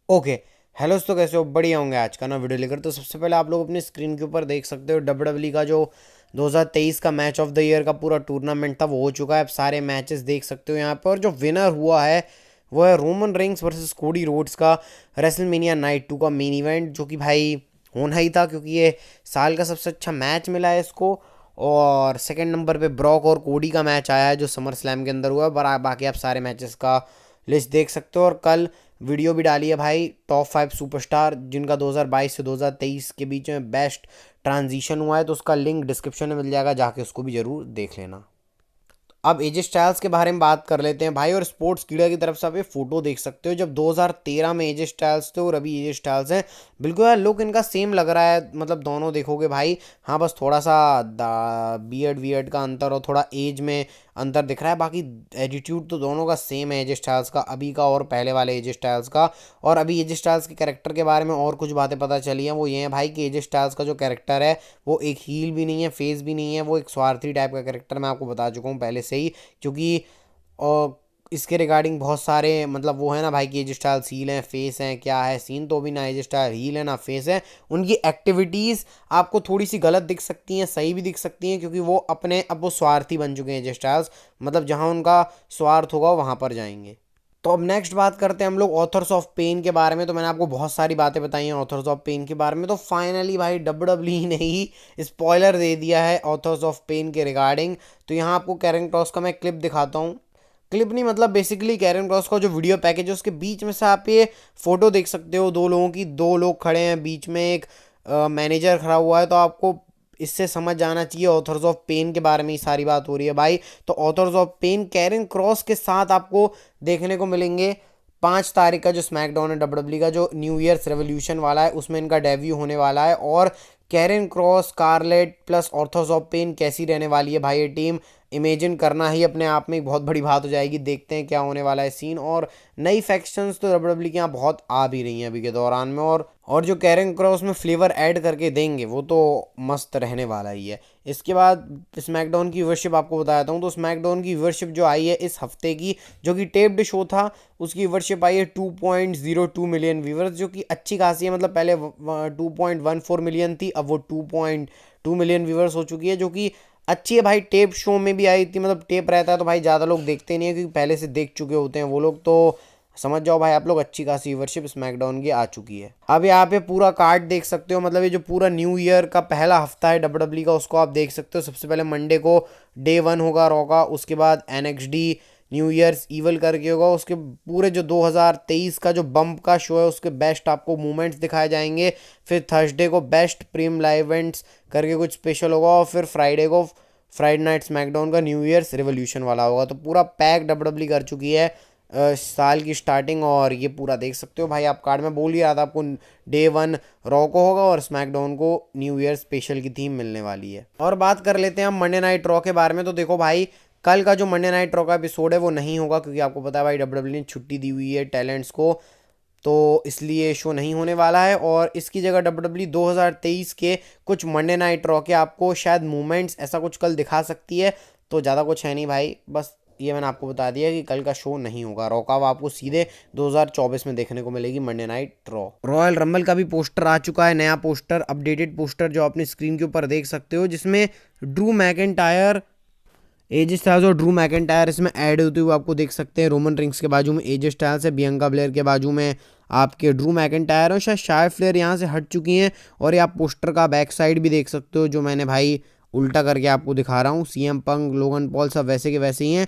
Okay. Hello दोस्तों, कैसे हो? बढ़िया होंगे। आज का ना वीडियो लेकर तो सबसे पहले आप लोग अपनी स्क्रीन के ऊपर देख सकते हो डब्ल्यूडब्ल्यूई का जो 2023 का मैच ऑफ द ईयर का पूरा टूर्नामेंट था वो हो चुका है। आप सारे मैचेस देख सकते हो यहाँ पर। और जो विनर हुआ है वो है Roman Reigns versus Cody roads का रेसलमेनिया नाइट 2 का मेन इवेंट, जो कि भाई होना ही था क्योंकि ये साल का सबसे अच्छा मैच मिला है इसको। और सेकंड नंबर पे ब्रॉक और कोडी का मैच आया है जो समर स्लैम के अंदर हुआ है। बाकी आप सारे मैचेस का लिस्ट देख सकते हो। और कल वीडियो भी डाली है भाई टॉप 5 सुपरस्टार जिनका 2022 से 2023 के बीच में बेस्ट ट्रांजिशन हुआ है, तो उसका लिंक डिस्क्रिप्शन में मिल जाएगा, जाके उसको भी जरूर देख लेना। अब एजे स्टाइल्स के बारे में बात कर लेते हैं भाई। और स्पोर्ट्स कीड़ा की तरफ से आप ये फोटो देख सकते हो जब 2013 में एजे स्टाइल्स थे और अभी एजे स्टाइल्स हैं। बिल्कुल यार लुक इनका सेम लग रहा है, मतलब दोनों देखोगे भाई। हाँ, बस थोड़ा सा बियर्ड वियर्ड का अंतर और थोड़ा एज में अंतर दिख रहा है, बाकी एटीट्यूड तो दोनों का सेम है एजे स्टाइल्स का, अभी का और पहले वाले एजे स्टाइल्स का। और अभी एजे स्टाइल्स के कैरेक्टर के बारे में और कुछ बातें पता चली हैं, वो ये है भाई कि एजे स्टाइल्स का जो कैरेक्टर है वो एक हील भी नहीं है, फेस भी नहीं है, वो एक स्वार्थी टाइप का कैरेक्टर, मैं आपको बता चुका हूँ पहले से ही। क्योंकि इसके रिगार्डिंग बहुत सारे मतलब वो है ना भाई कि एज स्टाइल हील हैं फेस हैं, क्या है सीन, तो भी ना एज स्टाइल हील है ना फेस है। उनकी एक्टिविटीज़ आपको थोड़ी सी गलत दिख सकती हैं, सही भी दिख सकती हैं, क्योंकि वो अपने अब वो स्वार्थी बन चुके हैं एज स्टाइल्स। मतलब जहाँ उनका स्वार्थ होगा वहाँ पर जाएंगे। तो अब नेक्स्ट बात करते हैं हम लोग ऑथर्स ऑफ पेन के बारे में। तो मैंने आपको बहुत सारी बातें बताई हैं ऑथर्स ऑफ पेन के बारे में, तो फाइनली भाई डब्ल्यूडब्ल्यूई ने ही स्पॉइलर दे दिया है ऑथर्स ऑफ पेन के रिगार्डिंग। तो यहाँ आपको कैरन क्रॉस का मैं क्लिप दिखाता हूँ। क्लिप नहीं, मतलब बेसिकली कैरन क्रॉस का जो वीडियो पैकेज है उसके बीच में से आप ये फोटो देख सकते हो दो लोगों की। दो लोग खड़े हैं, बीच में एक मैनेजर खड़ा हुआ है। तो आपको इससे समझ जाना चाहिए ऑथर्स ऑफ पेन के बारे में ही सारी बात हो रही है भाई। तो authors of pain Karen Cross के साथ आपको देखने को मिलेंगे 5 तारीख का जो स्मैकडाउन है डब्ल्यूडब्ल्यूई का जो न्यू ईयर्स रेवोल्यूशन वाला है, उसमें इनका डेब्यू होने वाला है। और कैरन क्रॉस, स्कारलेट प्लस ऑर्थोस ऑफ पेन कैसी रहने वाली है भाई ये टीम, इमेजिन करना ही अपने आप में एक बहुत बड़ी बात हो जाएगी। देखते हैं क्या होने वाला है सीन। और नई फैक्शंस तो डब्ल्यूडब्ल्यूई के यहाँ बहुत आ भी रही हैं अभी के दौरान में। और जो कैरन क्रॉस में फ्लेवर ऐड करके देंगे वो तो मस्त रहने वाला ही है। इसके बाद स्मैकडाउन की व्यूअरशिप आपको बताता हूँ। तो स्मैकडाउन की व्यूअरशिप जो आई है इस हफ्ते की, जो कि टेप्ड शो था, उसकी व्यूअरशिप आई है 2.02 मिलियन व्यूवर्स, जो कि अच्छी खासी है। मतलब पहले 2.14 मिलियन थी, अब वो 2.2 मिलियन व्यूवर्स हो चुकी है, जो कि अच्छी है भाई। टेप शो में भी आई थी, मतलब टेप रहता है तो भाई ज़्यादा लोग देखते नहीं है क्योंकि पहले से देख चुके होते हैं वो लोग। तो समझ जाओ भाई आप लोग, अच्छी खासी व्यूअरशिप स्मैकडाउन की आ चुकी है। अब यहाँ पे पूरा कार्ड देख सकते हो, मतलब ये जो पूरा न्यू ईयर का पहला हफ्ता है डब्ल्यूडब्ल्यूई का उसको आप देख सकते हो। सबसे पहले मंडे को डे 1 होगा रॉ का, उसके बाद एनएक्सडी न्यू ईयर्स ईवल करके होगा, उसके पूरे जो 2023 का जो बम्प का शो है उसके बेस्ट आपको मूवमेंट्स दिखाए जाएंगे। फिर थर्सडे को बेस्ट प्रीम लाइव इवेंट्स करके कुछ स्पेशल होगा, और फिर फ्राइडे को फ्राइडे नाइट स्मैकडाउन का न्यू ईयर्स रिवोल्यूशन वाला होगा। तो पूरा पैक डब्ल्यूडब्ल्यूई कर चुकी है साल की स्टार्टिंग। और ये पूरा देख सकते हो भाई आप कार्ड में बोल ही रहा था आपको, डे 1 रॉ को होगा और स्मैकडाउन को न्यू ईयर स्पेशल की थीम मिलने वाली है। और बात कर लेते हैं हम मंडे नाइट रॉ के बारे में। तो देखो भाई, कल का जो मंडे नाइट रॉ का एपिसोड है वो नहीं होगा, क्योंकि आपको पता है भाई डब्ल्यूडब्ल्यूई ने छुट्टी दी हुई है टैलेंट्स को, तो इसलिए शो नहीं होने वाला है। और इसकी जगह डब्ल्यूडब्ल्यूई 2023 के कुछ मंडे नाइट रॉ के आपको शायद मूवमेंट्स ऐसा कुछ कल दिखा सकती है। तो ज़्यादा कुछ है नहीं भाई, बस ये मैंने आपको बता दिया कि कल का शो नहीं होगा। रॉ का आपको सीधे 2024 में देखने को मिलेगी Monday night raw. Royal rumble का भी पोस्टर आ चुका है, नया पोस्टर, अपडेटेड पोस्टर जो अपनी स्क्रीन के ऊपर देख सकते हो, जिसमें ड्रू मैकिंटायर, एजे स्टाइल्स और ड्रू मैकिंटायर इसमें ऐड होते हुए आपको देख सकते हैं। रोमन रिंग्स के बाजू में एजे स्टाइल्स है, बियंका ब्लेयर के बाजू में आपके ड्रू मैकिंटायर और शायद शाय फ्लेयर यहाँ से हट चुकी हैं। और ये आप पोस्टर का बैक साइड भी देख सकते हो, जो मैंने भाई उल्टा करके आपको दिखा रहा हूँ। सीएम पंक, लोगन पॉल सब वैसे के वैसे ही हैं।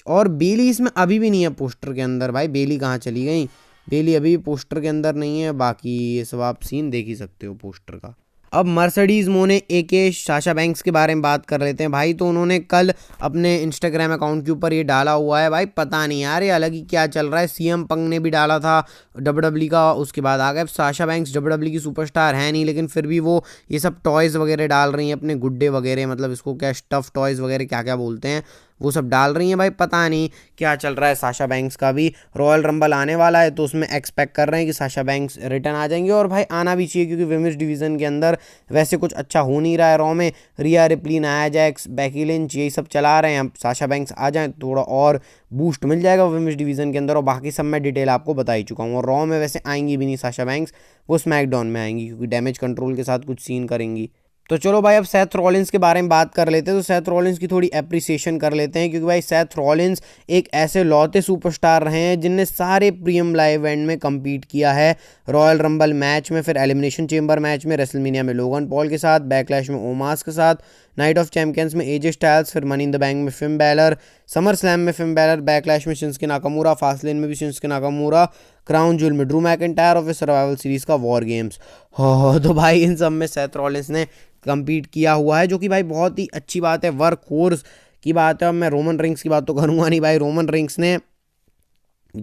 और बेली इसमें अभी भी नहीं है पोस्टर के अंदर भाई, बेली कहाँ चली गई? बेली अभी पोस्टर के अंदर नहीं है। बाकी ये सब आप सीन देख ही सकते हो पोस्टर का। अब मर्सिडीज मोने एके साशा बैंक्स के बारे में बात कर लेते हैं भाई। तो उन्होंने कल अपने इंस्टाग्राम अकाउंट के ऊपर ये डाला हुआ है भाई, पता नहीं यार ये अलग ही क्या चल रहा है। सीएम पंक ने भी डाला था डब्ल्यूडब्ल्यूई का, उसके बाद आ गए। साशा बैंक्स डब्ल्यूडब्ल्यूई की सुपरस्टार है नहीं, लेकिन फिर भी वो ये सब टॉयज़ वगैरह डाल रही हैं अपने गुड्डे वगैरह, मतलब इसको क्या स्टफ टॉयज़ वगैरह क्या क्या बोलते हैं वो सब डाल रही हैं भाई। पता नहीं क्या चल रहा है। साशा बैंक्स का भी रॉयल रंबल आने वाला है, तो उसमें एक्सपेक्ट कर रहे हैं कि साशा बैंक्स रिटर्न आ जाएंगे, और भाई आना भी चाहिए क्योंकि विमेंस डिवीजन के अंदर वैसे कुछ अच्छा हो नहीं रहा है रॉ में। रिया replay, Nia Jax, Becky Lynch यही सब चला रहे हैं। अब साशा बैंक्स आ जाए थोड़ा और बूस्ट मिल जाएगा विमेंस डिवीजन के अंदर, और बाकी सब मैं डिटेल आपको बता ही चुका हूँ। और रॉ में वैसे आएंगी भी नहीं साशा बैंक्स, वो स्मैकडाउन में आएंगी क्योंकि डैमेज कंट्रोल के साथ कुछ सीन करेंगी। तो चलो भाई अब सेथ रॉलिंस के बारे में बात कर लेते हैं। तो सेथ रॉलिंस की थोड़ी एप्रिसिएशन कर लेते हैं, क्योंकि भाई सेथ रॉलिंस एक ऐसे लौते सुपरस्टार रहे हैं जिनने सारे प्रीमियम लाइव इवेंट में compete किया है। रॉयल रंबल मैच में, फिर एलिमिनेशन चेंबर मैच में, रेसलमेनिया में लोगन पॉल के साथ, बैकलैश में ओमास के साथ, नाइट ऑफ चैंपियंस में एजे स्टाइल्स, फिर मनी इन द बैंक में फिन बैलर, समर स्लैम में फिन बैलर, बैकलैश में शिंसके नाकामुरा, फास्टलेन में भी शिंसके नाकामुरा, क्राउन ज्वेल में ड्रू मैकिंटायर, और फिर सर्वाइवल सीरीज का वॉर गेम्स। हो तो भाई इन सब में सेथ रॉलिंस ने compete किया हुआ है, जो कि भाई बहुत ही अच्छी बात है। वर्क फोर्स की बात है। अब मैं रोमन रिंग्स की बात तो करूंगा नहीं भाई। रोमन रिंग्स ने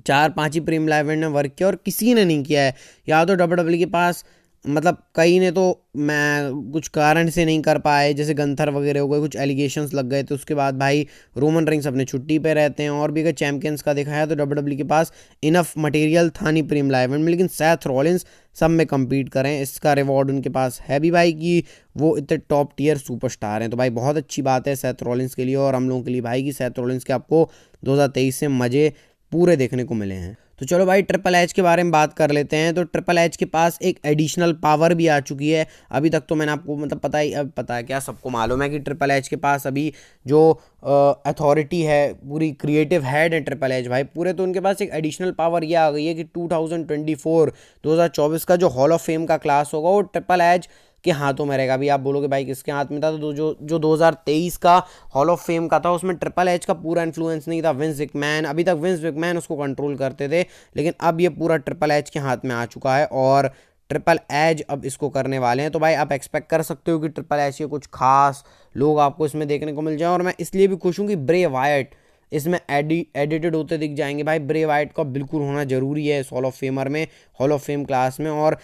4-5 ही प्रीमियम लाइव इवेंट में वर्क किया और किसी ने नहीं किया है। या तो डब्ल्यूडब्ल्यू के पास मतलब कई ने तो मैं कुछ कारण से नहीं कर पाए, जैसे गंथर वगैरह हो गए, कुछ एलिगेशंस लग गए, तो उसके बाद भाई रोमन रिंग्स अपने छुट्टी पे रहते हैं। और भी अगर चैंपियंस का देखा है तो डब्ल्यूडब्ल्यू के पास इनफ मटेरियल था नहीं प्रीमियम लाइव इवेंट में, लेकिन सेथ रॉलिंस सब में compete करें, इसका रिवॉर्ड उनके पास है भी भाई कि वो इतने टॉप टियर सुपरस्टार हैं। तो भाई बहुत अच्छी बात है सेथ रॉलिंस के लिए और हम लोगों के लिए भाई कि सेथ रॉलिंस के आपको 2023 से मज़े पूरे देखने को मिले हैं। तो चलो भाई ट्रिपल एच के बारे में बात कर लेते हैं। तो ट्रिपल एच के पास एक एडिशनल पावर भी आ चुकी है। अभी तक तो मैंने आपको मतलब पता है क्या, सबको मालूम है कि ट्रिपल एच के पास अभी जो अथॉरिटी है, पूरी क्रिएटिव हेड है ट्रिपल एच भाई पूरे, तो उनके पास एक एडिशनल पावर ये आ गई है कि 2024 का जो हॉल ऑफ फेम का क्लास होगा वो ट्रिपल एच के हाथों में रहेगा। अभी आप बोलोगे भाई किसके हाथ में था, तो जो 2023 का हॉल ऑफ फेम का था उसमें ट्रिपल एच का पूरा इन्फ्लुएंस नहीं था। विंस मैकमैन, अभी तक विंस मैकमैन उसको कंट्रोल करते थे, लेकिन अब ये पूरा ट्रिपल एच के हाथ में आ चुका है और ट्रिपल एच अब इसको करने वाले हैं। तो भाई आप एक्सपेक्ट कर सकते हो कि ट्रिपल एच के कुछ खास लोग आपको इसमें देखने को मिल जाए। और मैं इसलिए भी खुश हूँ कि ब्रे वायट इसमें एडिटेड होते दिख जाएंगे भाई। ब्रे वाइट का बिल्कुल होना जरूरी है इस हॉल ऑफ फेमर में, हॉल ऑफ फेम क्लास में। और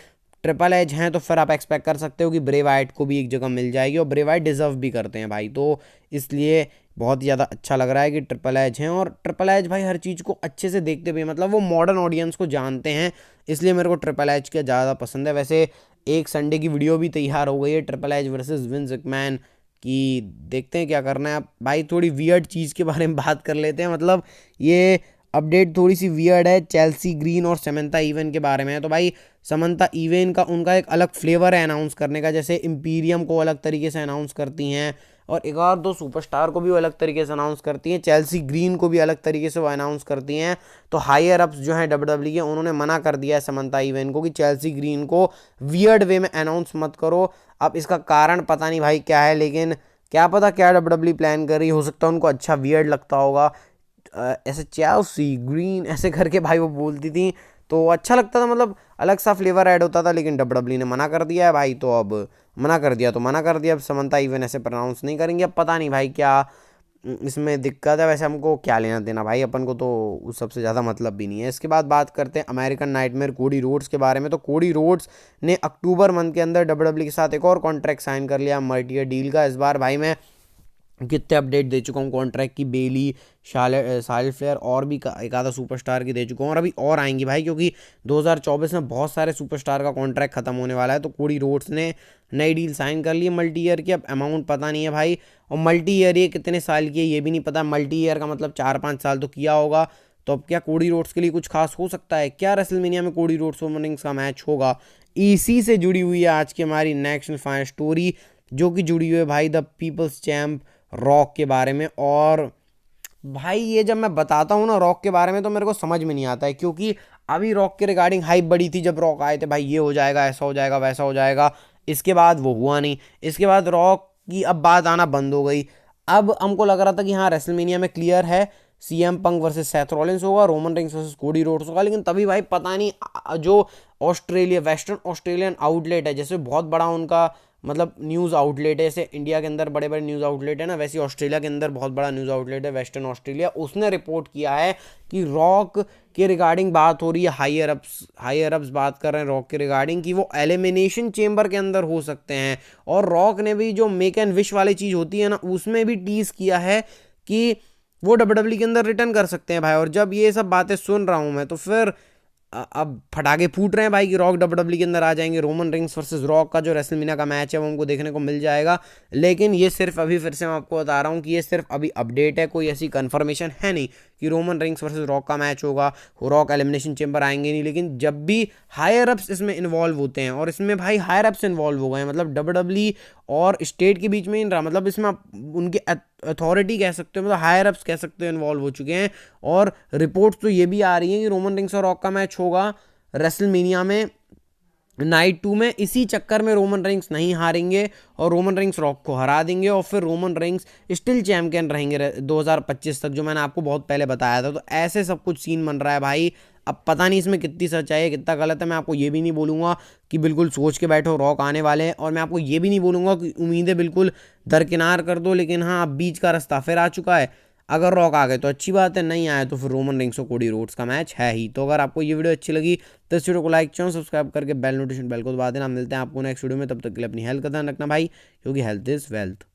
ट्रिपल एच हैं तो फिर आप एक्सपेक्ट कर सकते हो कि ब्रे वाइट को भी एक जगह मिल जाएगी, और ब्रे वाइट डिजर्व भी करते हैं भाई। तो इसलिए बहुत ज़्यादा अच्छा लग रहा है कि ट्रिपल एच हैं। और ट्रिपल एच भाई हर चीज़ को अच्छे से देखते हुए, मतलब वो मॉडर्न ऑडियंस को जानते हैं, इसलिए मेरे को ट्रिपल एच का ज़्यादा पसंद है। वैसे एक संडे की वीडियो भी तैयार हो गई है triple H versus Vince McMahon की, देखते हैं क्या करना है। भाई थोड़ी वियर्ड चीज़ के बारे में बात कर लेते हैं, मतलब ये अपडेट थोड़ी सी वियर्ड है। चेल्सी ग्रीन और समंथा इवन के बारे में है। तो भाई समंथा इवन का उनका एक अलग फ्लेवर है अनाउंस करने का, जैसे इंपीरियम को अलग तरीके से अनाउंस करती हैं और एक और दो सुपरस्टार को भी वो अलग तरीके से अनाउंस करती हैं। चेल्सी ग्रीन को भी अलग तरीके से वो अनाउंस करती हैं। तो हायर अप्स जो हैं डब्ल्यूडब्ल्यू के, उन्होंने मना कर दिया है समंथा इवन को कि चेल्सी ग्रीन को वियर्ड वे में अनाउंस मत करो। अब इसका कारण पता नहीं भाई क्या है, लेकिन क्या पता क्या डब्ल्यूडब्ल्यू प्लान कर रही, हो सकता है उनको अच्छा वियर्ड लगता होगा। ऐसे चेल्सी ग्रीन ऐसे करके भाई वो बोलती थी तो अच्छा लगता था, मतलब अलग सा फ्लेवर ऐड होता था, लेकिन डब्ल्यूडब्ल्यू ने मना कर दिया है भाई। तो अब मना कर दिया तो मना कर दिया, अब समंथा इवन ऐसे प्रोनाउंस नहीं करेंगे। अब पता नहीं भाई क्या इसमें दिक्कत है। वैसे हमको क्या लेना देना भाई, अपन को तो उस सबसे ज़्यादा मतलब भी नहीं है। इसके बाद बात करते हैं अमेरिकन नाइटमेयर कोडी रोड्स के बारे में। तो कोडी रोड्स ने अक्टूबर मंथ के अंदर डब्ल्यूडब्ल्यू के साथ एक और कॉन्ट्रैक्ट साइन कर लिया मल्टी ईयर डील का। इस बार भाई मैं कितने अपडेट दे चुका हूँ कॉन्ट्रैक्ट की, बेली, शार्लेट फ्लेयर और भी एक आधा सुपरस्टार की दे चुका हूँ, और अभी और आएंगी भाई क्योंकि 2024 में बहुत सारे सुपरस्टार का कॉन्ट्रैक्ट खत्म होने वाला है। तो कोडी रोड्स ने नई डील साइन कर ली है मल्टी ईयर की। अब अमाउंट पता नहीं है भाई, और मल्टी ईयर ये कितने साल की है ये भी नहीं पता। मल्टी ईयर का मतलब 4-5 साल तो किया होगा। तो अब क्या कोडी रोड्स के लिए कुछ खास हो सकता है क्या? रेसलमेनिया में कोडी रोड्स वुमेन्स का मैच होगा। इसी से जुड़ी हुई है आज की हमारी नेक्स्ट फाइनल स्टोरी, जो कि जुड़ी हुई है भाई द पीपल्स चैम्प रॉक के बारे में। और भाई ये जब मैं बताता हूँ ना रॉक के बारे में, तो मेरे को समझ में नहीं आता है, क्योंकि अभी रॉक के रिगार्डिंग हाइप बड़ी थी जब रॉक आए थे भाई, ये हो जाएगा, ऐसा हो जाएगा, वैसा हो जाएगा। इसके बाद वो हुआ नहीं, इसके बाद रॉक की अब बात आना बंद हो गई। अब हमको लग रहा था कि हाँ रेसलमेनिया में क्लियर है CM Punk versus Seth Rollins होगा, Roman Reigns versus Cody Rhodes होगा, लेकिन तभी भाई पता नहीं जो ऑस्ट्रेलिया, वेस्टर्न ऑस्ट्रेलियन आउटलेट है, जैसे बहुत बड़ा उनका मतलब न्यूज़ आउटलेट है, जैसे इंडिया के अंदर बड़े बड़े न्यूज़ आउटलेट है ना, वैसे ऑस्ट्रेलिया के अंदर बहुत बड़ा न्यूज़ आउटलेट है वेस्टर्न ऑस्ट्रेलिया, उसने रिपोर्ट किया है कि रॉक के रिगार्डिंग बात हो रही है। हायर अप्स बात कर रहे हैं रॉक के रिगार्डिंग कि वो एलिमिनेशन चेंबर के अंदर हो सकते हैं। और रॉक ने भी जो मेक एंड विश वाली चीज़ होती है ना, उसमें भी टीज किया है कि वो WWE के अंदर रिटर्न कर सकते हैं भाई। और जब ये सब बातें सुन रहा हूँ मैं तो फिर अब फटाके फूट रहे हैं भाई कि रॉक WWE के अंदर आ जाएंगे, रोमन रिंग्स वर्सेस रॉक का जो रेसलमेनिया का मैच है वो हमको देखने को मिल जाएगा। लेकिन ये सिर्फ अभी फिर से मैं आपको बता रहा हूँ कि ये सिर्फ अभी अपडेट है, कोई ऐसी कंफर्मेशन है नहीं कि रोमन रिंग्स वर्सेस रॉक का मैच होगा, रॉक एलिमिनेशन चेंबर आएंगे नहीं। लेकिन जब भी हायर अप्स इसमें इन्वॉल्व होते हैं, और इसमें भाई हायर अप्स इन्वॉल्व हो गए हैं, मतलब WWE और स्टेट के बीच में ही नहीं रहा, मतलब इसमें आप उनके अथॉरिटी कह सकते हो, मतलब हायर अप्स कह सकते हो, इन्वॉल्व हो चुके हैं। और रिपोर्ट्स तो ये भी आ रही हैं कि रोमन रिंग्स और रॉक का मैच होगा रेसलमेनिया में नाइट 2 में। इसी चक्कर में रोमन रिंग्स नहीं हारेंगे और रोमन रिंग्स रॉक को हरा देंगे, और फिर रोमन रिंग्स स्टिल चैंपियन रहेंगे 2025 तक, जो मैंने आपको बहुत पहले बताया था। तो ऐसे सब कुछ सीन बन रहा है भाई। अब पता नहीं इसमें कितनी सच्चाई है कितना गलत है। मैं आपको ये भी नहीं बोलूँगा कि बिल्कुल सोच के बैठो रॉक आने वाले हैं, और मैं आपको ये भी नहीं बोलूँगा कि उम्मीदें बिल्कुल दरकिनार कर दो। लेकिन हाँ, अब बीच का रास्ता फिर आ चुका है। अगर रॉक आ गए तो अच्छी बात है, नहीं आए तो फिर रोमन रिंग्स और कोडी रोड्स का मैच है ही। तो अगर आपको ये वीडियो अच्छी लगी तो इस वीडियो को लाइक, चैनल सब्सक्राइब करके बेल नोटिफिकेशन बेल को दबा देना। मिलते हैं आपको नेक्स्ट वीडियो में, तब तक के लिए अपनी हेल्थ का ध्यान रखना भाई, क्योंकि हेल्थ इज वेल्थ।